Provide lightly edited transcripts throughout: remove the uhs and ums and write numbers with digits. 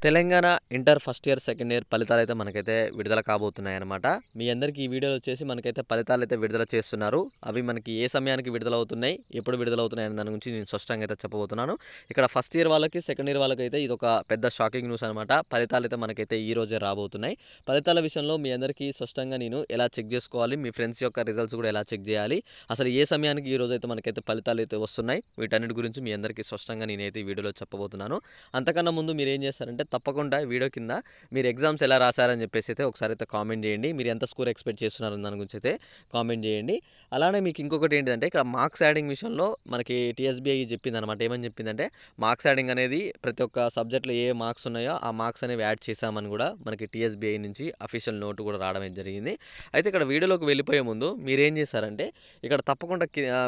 Telangana inter first year second year ఫలితాలు అయితే మనకైతే విడుదల కాబోతున్నాయి అనమాట. మీ అందరికీ ఈ వీడియోలో వచ్చేసి మనకైతే ఫలితాలు అయితే విడుదల చేస్తున్నారు. అవి మనకి ఏ సమయానికి విడుదల అవుతున్నాయి, ఎప్పుడు విడుదల అవుతున్నాయి అనే దాని గురించి నేను స్పష్టంగా అయితే చెప్పబోతున్నాను. ఇక్కడ ఫస్ట్ ఇయర్ వాళ్ళకి సెకండ్ ఇయర్ వాళ్ళకైతే ఇది ఒక పెద్ద షాకింగ్ న్యూస్ అనమాట. ఫలితాలు అయితే మనకైతే ఈ రోజే రాబోతున్నాయి. ఫలితాల విషయంలో మీ అందరికీ స్పష్టంగా నేను ఎలా చెక్ చేసుకోవాలి, మీ ఫ్రెండ్స్ యొక్క రిజల్ట్స్ కూడా ఎలా చెక్ చేయాలి, అసలు ఏ సమయానికి ఈ రోజు అయితే మనకైతే ఫలితాలు అయితే వస్తున్నాయి, వీటన్నిటి గురించి మీ అందరికీ స్పష్టంగా నేనైతే ఈ వీడియోలో చెప్పబోతున్నాను. అంతకన్నా ముందు మీరు ఏం చేస్తారంటే తప్పకుండా వీడియో కింద మీరు ఎగ్జామ్స్ ఎలా రాశారని చెప్పేసి అయితే ఒకసారి అయితే కామెంట్ చేయండి. మీరు ఎంత స్కోర్ ఎక్స్పెక్ట్ చేస్తున్నారని దాని గురించి అయితే కామెంట్ చేయండి. అలానే మీకు ఇంకొకటి ఏంటంటే ఇక్కడ మార్క్స్ యాడింగ్ విషయంలో మనకి టీఎస్బీఐ చెప్పింది అనమాట. ఏమని చెప్పిందంటే మార్క్స్ యాడింగ్ అనేది ప్రతి ఒక్క సబ్జెక్ట్లో ఏ మార్క్స్ ఉన్నాయో ఆ మార్క్స్ అనేవి యాడ్ చేశామని కూడా మనకి టీఎస్బీఐ నుంచి అఫీషియల్ నోట్ కూడా రావడం జరిగింది. అయితే ఇక్కడ వీడియోలోకి వెళ్ళిపోయే ముందు మీరు ఏం చేశారంటే ఇక్కడ తప్పకుండా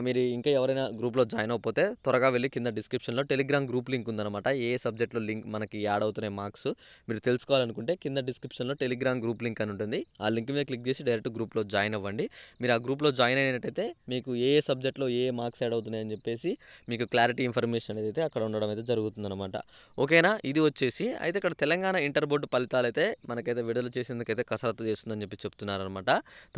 మీరు ఇంకా ఎవరైనా గ్రూప్లో జాయిన్ అవ్వకపోతే త్వరగా వెళ్ళి కింద డిస్క్రిప్షన్లో టెలిగ్రామ్ గ్రూప్ లింక్ ఉందన్నమాట. ఏ సబ్జెక్ట్లో లింక్ మనకి యాడ్ అవుతున్నాయి మార్క్స్ మీరు తెలుసుకోవాలనుకుంటే కింద డిస్క్రిప్షన్లో టెలిగ్రామ్ గ్రూప్ లింక్ అని ఉంటుంది. ఆ లింక్ మీద క్లిక్ చేసి డైరెక్ట్ గ్రూప్లో జాయిన్ అవ్వండి. మీరు ఆ గ్రూప్లో జాయిన్ అయినట్టయితే మీకు ఏ సబ్జెక్ట్లో ఏ మార్క్స్ యాడ్ అవుతున్నాయని చెప్పేసి మీకు క్లారిటీ ఇన్ఫర్మేషన్ అనేది అయితే అక్కడ ఉండడం అయితే జరుగుతుందన్నమాట. ఓకేనా, ఇది వచ్చేసి అయితే ఇక్కడ తెలంగాణ ఇంటర్ బోర్డు ఫలితాలు అయితే మనకైతే విడుదల చేసేందుకైతే కసరత్తు చేస్తుందని చెప్పి చెప్తున్నారనమాట.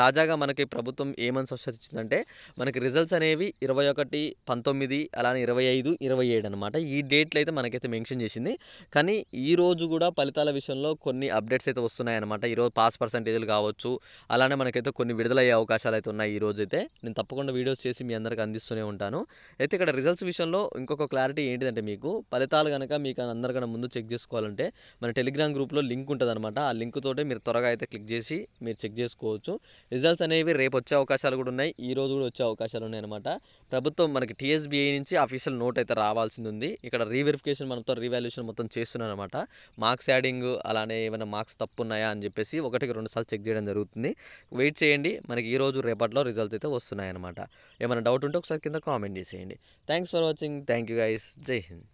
తాజాగా మనకి ప్రభుత్వం ఏమని స్పష్టత ఇచ్చిందంటే మనకి రిజల్ట్స్ అనేవి 21, 19 అలానే 25, 27 అనమాట. ఈ డేట్లు అయితే మనకైతే మెన్షన్ చేసింది. కానీ ఈ రోజు కూడా ఫలితాల విషయంలో కొన్ని అప్డేట్స్ అయితే వస్తున్నాయన్నమాట. ఈరోజు పాస్ పర్సెంటేజ్లు కావచ్చు, అలానే మనకైతే కొన్ని విడుదలయ్యే అవకాశాలు అయితే ఉన్నాయి. ఈ రోజు అయితే నేను తప్పకుండా వీడియోస్ చేసి మీ అందరికి అందిస్తూనే ఉంటాను. అయితే ఇక్కడ రిజల్ట్స్ విషయంలో ఇంకొక క్లారిటీ ఏంటిదంటే మీకు ఫలితాలు కనుక మీకు అందరికన్నా ముందు చెక్ చేసుకోవాలంటే మన టెలిగ్రామ్ గ్రూప్లో లింక్ ఉంటుంది అనమాట. ఆ లింక్ తోటే మీరు త్వరగా అయితే క్లిక్ చేసి మీరు చెక్ చేసుకోవచ్చు. రిజల్ట్స్ అనేవి రేపు వచ్చే అవకాశాలు కూడా ఉన్నాయి, ఈ రోజు కూడా వచ్చే అవకాశాలు ఉన్నాయి అనమాట. ప్రభుత్వం మనకి టీఎస్బీఐ నుంచి అఫీషియల్ నోట్ అయితే రావాల్సింది ఉంది. ఇక్కడ రీవెరిఫికేషన్ మనతో రీవాల్యుయేషన్ మొత్తం చేస్తున్నారు అనమాట. మార్క్స్ యాడింగ్ అలానే ఏమైనా మార్క్స్ తప్పు ఉన్నాయా అని చెప్పేసి 1-2 సార్లు చెక్ చేయడం జరుగుతుంది. వెయిట్ చేయండి, మనకి ఈ రోజు రేపట్లో రిజల్ట్ అయితే వస్తున్నాయన్నమాట. ఏమైనా డౌట్ ఉంటే ఒకసారి కింద కామెంట్ చేసేయండి. Thanks for watching. Thank you guys. జై హింద్.